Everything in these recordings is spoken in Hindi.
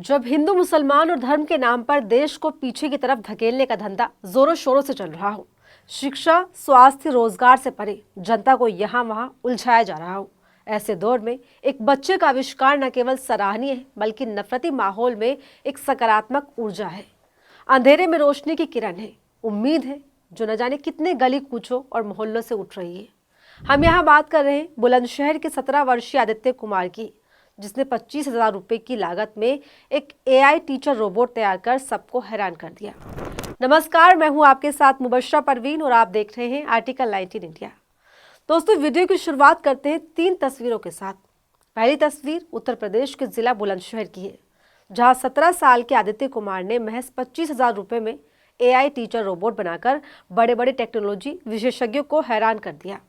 जब हिंदू मुसलमान और धर्म के नाम पर देश को पीछे की तरफ धकेलने का धंधा जोरों शोरों से चल रहा हो, शिक्षा, स्वास्थ्य, रोजगार से परे जनता को यहाँ वहाँ उलझाया जा रहा हो, ऐसे दौर में एक बच्चे का आविष्कार न केवल सराहनीय है बल्कि नफरती माहौल में एक सकारात्मक ऊर्जा है। अंधेरे में रोशनी की किरण है, उम्मीद है जो न जाने कितने गली कूचों और मोहल्लों से उठ रही है। हम यहाँ बात कर रहे हैं बुलंदशहर के 17 वर्षीय आदित्य कुमार की, जिसने 25,000 रुपए की लागत में एक AI टीचर रोबोट तैयार कर सबको हैरान कर दिया। नमस्कार, मैं हूं आपके साथ मुबशरा परवीन और आप देख रहे हैं आर्टिकल 19 इंडिया। दोस्तों, वीडियो की शुरुआत करते हैं 3 तस्वीरों के साथ। पहली तस्वीर उत्तर प्रदेश के जिला बुलंदशहर की है, जहां 17 साल के आदित्य कुमार ने महज 25,000 रुपए में AI टीचर रोबोट बनाकर बड़े बड़े टेक्नोलॉजी विशेषज्ञों को हैरान कर दिया।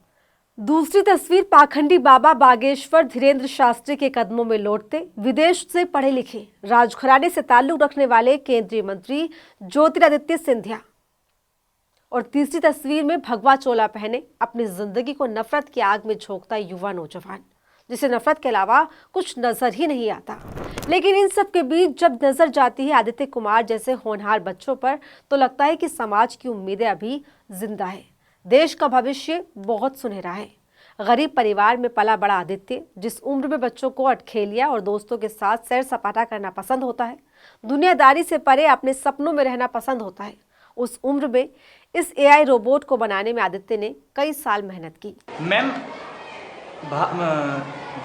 दूसरी तस्वीर पाखंडी बाबा बागेश्वर धीरेन्द्र शास्त्री के कदमों में लौटते विदेश से पढ़े लिखे राजघराने से ताल्लुक रखने वाले केंद्रीय मंत्री ज्योतिरादित्य सिंधिया। और तीसरी तस्वीर में भगवा चोला पहने अपनी जिंदगी को नफरत की आग में झोंकता युवा नौजवान, जिसे नफरत के अलावा कुछ नजर ही नहीं आता। लेकिन इन सब के बीच जब नजर जाती है आदित्य कुमार जैसे होनहार बच्चों पर, तो लगता है कि समाज की उम्मीदें अभी जिंदा है। देश का भविष्य बहुत सुनहरा है। गरीब परिवार में पला बड़ा आदित्य जिस उम्र में बच्चों को अठखेलिया और दोस्तों के साथ सैर सपाटा करना पसंद होता है, दुनियादारी से परे अपने सपनों में रहना पसंद होता है, उस उम्र में इस AI रोबोट को बनाने में आदित्य ने कई साल मेहनत की। मैम,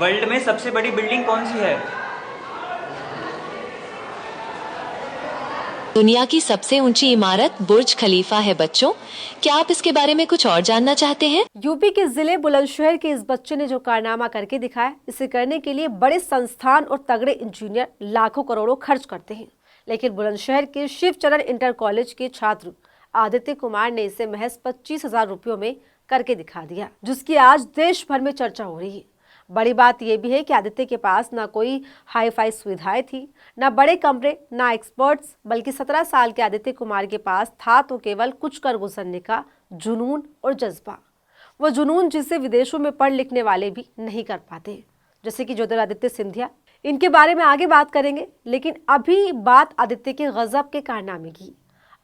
वर्ल्ड में सबसे बड़ी बिल्डिंग कौन सी है? दुनिया की सबसे ऊंची इमारत बुर्ज खलीफा है बच्चों। क्या आप इसके बारे में कुछ और जानना चाहते हैं? यूपी के जिले बुलंदशहर के इस बच्चे ने जो कारनामा करके दिखाया, इसे करने के लिए बड़े संस्थान और तगड़े इंजीनियर लाखों करोड़ों खर्च करते हैं। लेकिन बुलंदशहर के शिवचरण इंटर कॉलेज के छात्र आदित्य कुमार ने इसे महज 25,000 रुपयों में करके दिखा दिया, जिसकी आज देश भर में चर्चा हो रही है। बड़ी बात यह भी है कि आदित्य के पास ना कोई हाई फाई सुविधाएं थी, ना बड़े कमरे, ना एक्सपर्ट्स, बल्कि 17 साल के आदित्य कुमार के पास था तो केवल कुछ कर गुजरने का जुनून और जज्बा। वो जुनून जिसे विदेशों में पढ़ लिखने वाले भी नहीं कर पाते, जैसे कि ज्योतिरादित्य सिंधिया। इनके बारे में आगे बात करेंगे, लेकिन अभी बात आदित्य के गजब के कारनामे की।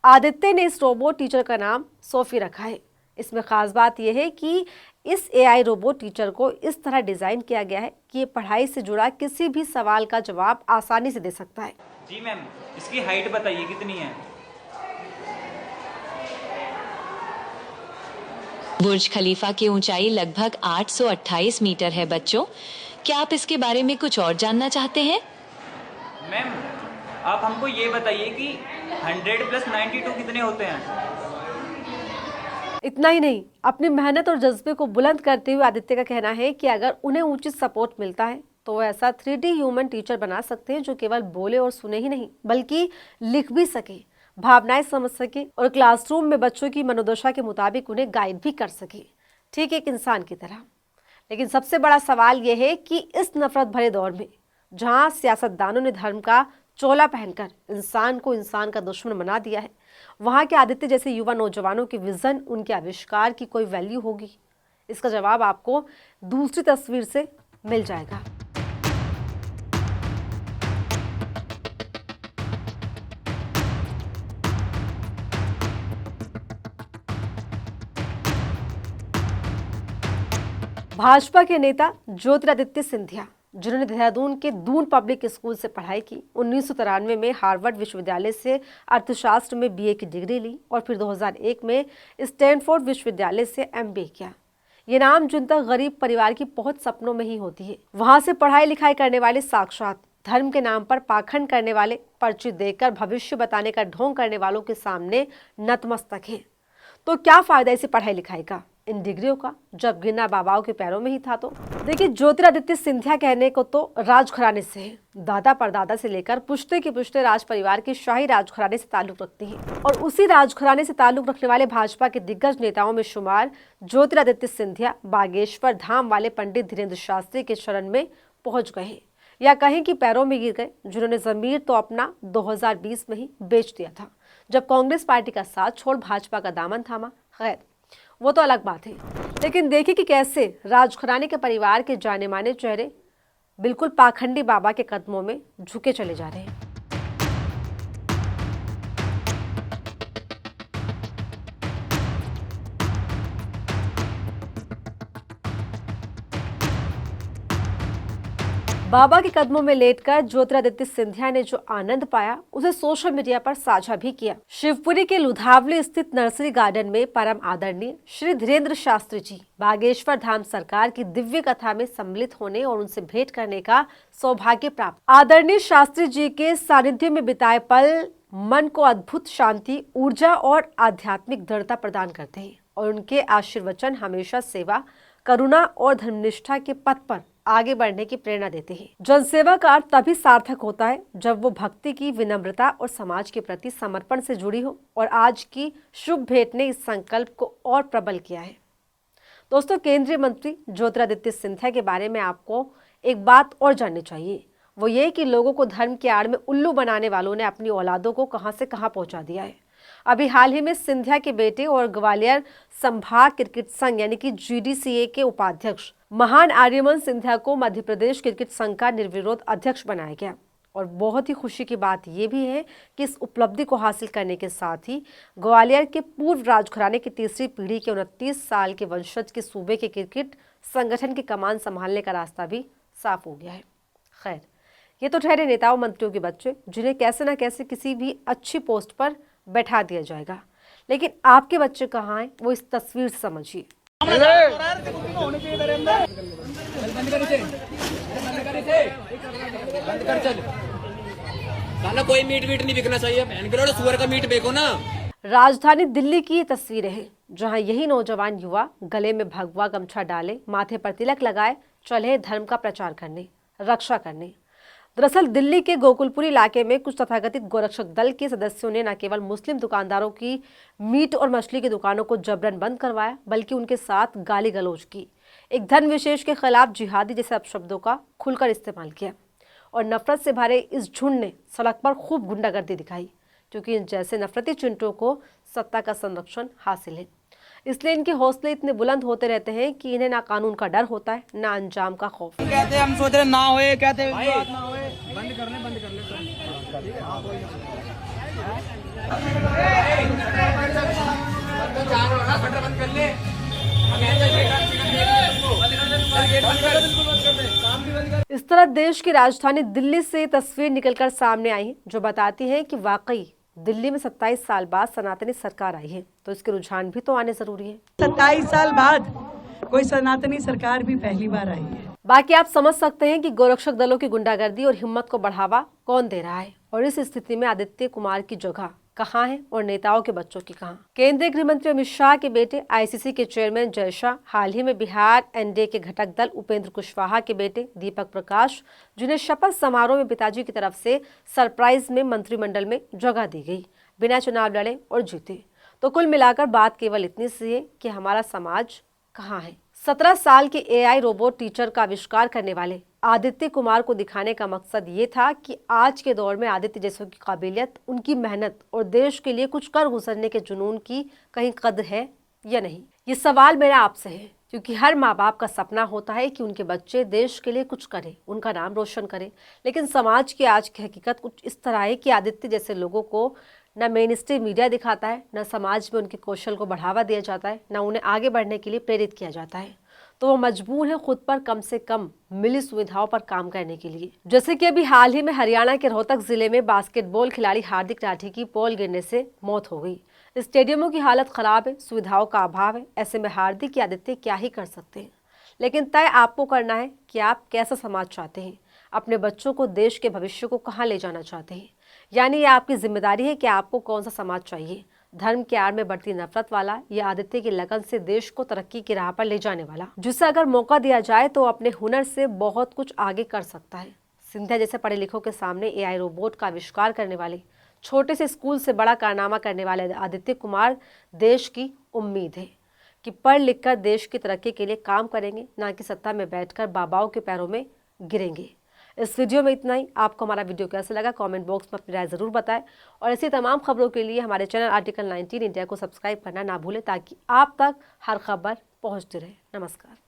आदित्य ने इस रोबोट टीचर का नाम सोफी रखा है। इसमें खास बात यह है कि इस AI रोबोट टीचर को इस तरह डिजाइन किया गया है कि ये पढ़ाई से जुड़ा किसी भी सवाल का जवाब आसानी से दे सकता है। जी मैम, इसकी हाइट बताइए कितनी है? बुर्ज खलीफा की ऊंचाई लगभग 828 मीटर है बच्चों। क्या आप इसके बारे में कुछ और जानना चाहते हैं? मैम, आप हमको ये बताइए कि 100 + 92 कितने होते हैं? इतना ही नहीं, अपनी मेहनत और जज्बे को बुलंद करते हुए आदित्य का कहना है कि अगर उन्हें उचित सपोर्ट मिलता है तो वो ऐसा 3D ह्यूमन टीचर बना सकते हैं जो केवल बोले और सुने ही नहीं बल्कि लिख भी सके, भावनाएं समझ सके और क्लासरूम में बच्चों की मनोदशा के मुताबिक उन्हें गाइड भी कर सके, ठीक एक इंसान की तरह। लेकिन सबसे बड़ा सवाल यह है कि इस नफरत भरे दौर में, जहाँ सियासतदानों ने धर्म का चोला पहनकर इंसान को इंसान का दुश्मन बना दिया है, वहाँ के आदित्य जैसे युवा नौजवानों के विजन, उनके आविष्कार की कोई वैल्यू होगी? इसका जवाब आपको दूसरी तस्वीर से मिल जाएगा। भाजपा के नेता ज्योतिरादित्य सिंधिया, जिन्होंने देहरादून के दून पब्लिक स्कूल से पढ़ाई की, 1993 में हार्वर्ड विश्वविद्यालय से अर्थशास्त्र में BA की डिग्री ली और फिर 2001 में स्टैनफोर्ड विश्वविद्यालय से MBA किया। ये नाम जिन तक गरीब परिवार की पहुंच सपनों में ही होती है, वहां से पढ़ाई लिखाई करने वाले साक्षात धर्म के नाम पर पाखंड करने वाले, पर्ची देकर भविष्य बताने का ढोंग करने वालों के सामने नतमस्तक है। तो क्या फायदा इसी पढ़ाई लिखाई का, इन डिग्रियों का, जब गिरना बाबाओं के पैरों में ही था? तो देखिए, ज्योतिरादित्य सिंधिया कहने को तो राजघराने से है, दादा परदादा से लेकर पुश्ते के पुश्ते राज परिवार के शाही राजघराने से ताल्लुक रखती है। और उसी राजघराने से ताल्लुक रखने वाले भाजपा के दिग्गज नेताओं में शुमार ज्योतिरादित्य सिंधिया बागेश्वर धाम वाले पंडित धीरेन्द्र शास्त्री के शरण में पहुंच गए हैं, या कहें कि पैरों में गिर गए, जिन्होंने जमीर तो अपना 2020 में ही बेच दिया था, जब कांग्रेस पार्टी का साथ छोड़ भाजपा का दामन थामा। खैर, वो तो अलग बात है। लेकिन देखिए कि कैसे राजघराने के परिवार के जाने माने चेहरे बिल्कुल पाखंडी बाबा के कदमों में झुके चले जा रहे हैं। बाबा के कदमों में लेटकर ज्योतिरादित्य सिंधिया ने जो आनंद पाया उसे सोशल मीडिया पर साझा भी किया। शिवपुरी के लुधावली स्थित नर्सरी गार्डन में परम आदरणीय श्री धीरेन्द्र शास्त्री जी बागेश्वर धाम सरकार की दिव्य कथा में सम्मिलित होने और उनसे भेंट करने का सौभाग्य प्राप्त। आदरणीय शास्त्री जी के सानिध्य में बिताए पल मन को अद्भुत शांति, ऊर्जा और आध्यात्मिक दृढ़ता प्रदान करते हैं और उनके आशीर्वचन हमेशा सेवा, करुणा और धर्मनिष्ठा के पथ पर आगे बढ़ने की प्रेरणा देते हैं। जनसेवा का अर्थ तभी सार्थक होता है जब वो भक्ति की, विनम्रता और समाज के प्रति समर्पण से जुड़ी हो और आज की शुभ भेंट ने इस संकल्प को और प्रबल किया है। दोस्तों, केंद्रीय मंत्री ज्योतिरादित्य सिंधिया के बारे में आपको एक बात और जाननी चाहिए, वो ये कि लोगों को धर्म के आड़ में उल्लू बनाने वालों ने अपनी औलादों को कहां से कहां पहुंचा दिया है। अभी हाल ही में सिंधिया के बेटे और ग्वालियर संभाग क्रिकेट संघ यानी कि GDCA के उपाध्यक्ष महान आर्यमन सिंधिया को मध्य प्रदेश क्रिकेट संघ का निर्विरोध अध्यक्ष बनाया गया और बहुत ही खुशी की बात यह भी है कि इस उपलब्धि को हासिल करने के साथ ही ग्वालियर के पूर्व राजघराने की तीसरी पीढ़ी के 29 साल के वंशज के सूबे के क्रिकेट संगठन की कमान संभालने का रास्ता भी साफ हो गया है। खैर, ये तो ठहरे नेताओं मंत्रियों के बच्चे जिन्हें कैसे न कैसे किसी भी अच्छी पोस्ट पर बैठा दिया जाएगा, लेकिन आपके बच्चे कहाँ हैं वो इस तस्वीर से समझिए। कोई मीट नहीं बिकना चाहिए, सुअर का मीट बेचो ना। राजधानी दिल्ली की ये तस्वीरें हैं जहां यही नौजवान युवा गले में भगवा गमछा डाले, माथे पर तिलक लगाए चले धर्म का प्रचार करने, रक्षा करने। दरअसल दिल्ली के गोकुलपुरी इलाके में कुछ तथाकथित गोरक्षक दल के सदस्यों ने न केवल मुस्लिम दुकानदारों की मीट और मछली की दुकानों को जबरन बंद करवाया, बल्कि उनके साथ गाली गलौज की, एक धर्म विशेष के खिलाफ जिहादी जैसे अपशब्दों का खुलकर इस्तेमाल किया और नफरत से भरे इस झुंड ने सड़क पर खूब गुंडागर्दी दिखाई, क्योंकि इन जैसे नफरती चिंटों को सत्ता का संरक्षण हासिल है। इसलिए इनके हौसले इतने बुलंद होते रहते हैं कि इन्हें ना कानून का डर होता है, ना अंजाम का खौफ। कहते हम सोच रहे ना होए, कहते ना होए, बंद कर ले बंद कर ले। इस तरह देश की राजधानी दिल्ली से तस्वीर निकलकर सामने आई है जो बताती है कि वाकई दिल्ली में 27 साल बाद सनातनी सरकार आई है, तो इसके रुझान भी तो आने जरूरी है। 27 साल बाद कोई सनातनी सरकार भी पहली बार आई है। बाकी आप समझ सकते हैं कि गोरक्षक दलों की गुंडागर्दी और हिम्मत को बढ़ावा कौन दे रहा है और इस स्थिति में आदित्य कुमार की जगह कहाँ है और नेताओं के बच्चों की कहाँ। केंद्रीय गृह मंत्री अमित शाह के बेटे ICC के चेयरमैन जय शाह, हाल ही में बिहार NDA के घटक दल उपेंद्र कुशवाहा के बेटे दीपक प्रकाश, जिन्हें शपथ समारोह में पिताजी की तरफ से सरप्राइज में मंत्रिमंडल में जगह दी गई, बिना चुनाव लड़े और जीते। तो कुल मिलाकर बात केवल इतनी सी है कि हमारा समाज कहाँ है। 17 साल के AI रोबोट टीचर का आविष्कार करने वाले आदित्य कुमार को दिखाने का मकसद ये था कि आज के दौर में आदित्य जैसों की काबिलियत, उनकी मेहनत और देश के लिए कुछ कर गुजरने के जुनून की कहीं कद्र है या नहीं। ये सवाल मेरा आपसे है, क्योंकि हर माँ बाप का सपना होता है कि उनके बच्चे देश के लिए कुछ करें, उनका नाम रोशन करें, लेकिन समाज की आज की हकीकत कुछ इस तरह है कि आदित्य जैसे लोगों को न मेन स्ट्रीम मीडिया दिखाता है, न समाज में उनके कौशल को बढ़ावा दिया जाता है, न उन्हें आगे बढ़ने के लिए प्रेरित किया जाता है। तो वो मजबूर है खुद पर कम से कम मिली सुविधाओं पर काम करने के लिए। जैसे कि अभी हाल ही में हरियाणा के रोहतक जिले में बास्केटबॉल खिलाड़ी हार्दिक राठी की पोल गिरने से मौत हो गई। स्टेडियमों की हालत खराब है, सुविधाओं का अभाव है। ऐसे में हार्दिक या आदित्य क्या ही कर सकते हैं, लेकिन तय आपको करना है कि आप कैसा समाज चाहते हैं, अपने बच्चों को, देश के भविष्य को कहाँ ले जाना चाहते हैं। यानी ये आपकी जिम्मेदारी है कि आपको कौन सा समाज चाहिए, धर्म के आड़ में बढ़ती नफरत वाला या आदित्य की लगन से देश को तरक्की की राह पर ले जाने वाला, जिसे अगर मौका दिया जाए तो अपने हुनर से बहुत कुछ आगे कर सकता है। सिंधिया जैसे पढ़े लिखों के सामने AI रोबोट का आविष्कार करने वाले, छोटे से स्कूल से बड़ा कारनामा करने वाले आदित्य कुमार देश की उम्मीद है कि पढ़ लिख कर देश की तरक्की के लिए काम करेंगे, ना कि सत्ता में बैठकर बाबाओं के पैरों में गिरेंगे। इस वीडियो में इतना ही। आपको हमारा वीडियो कैसा लगा कमेंट बॉक्स में अपनी राय जरूर बताएं और ऐसी तमाम खबरों के लिए हमारे चैनल आर्टिकल 19 इंडिया को सब्सक्राइब करना ना भूलें, ताकि आप तक हर खबर पहुंचती रहे। नमस्कार।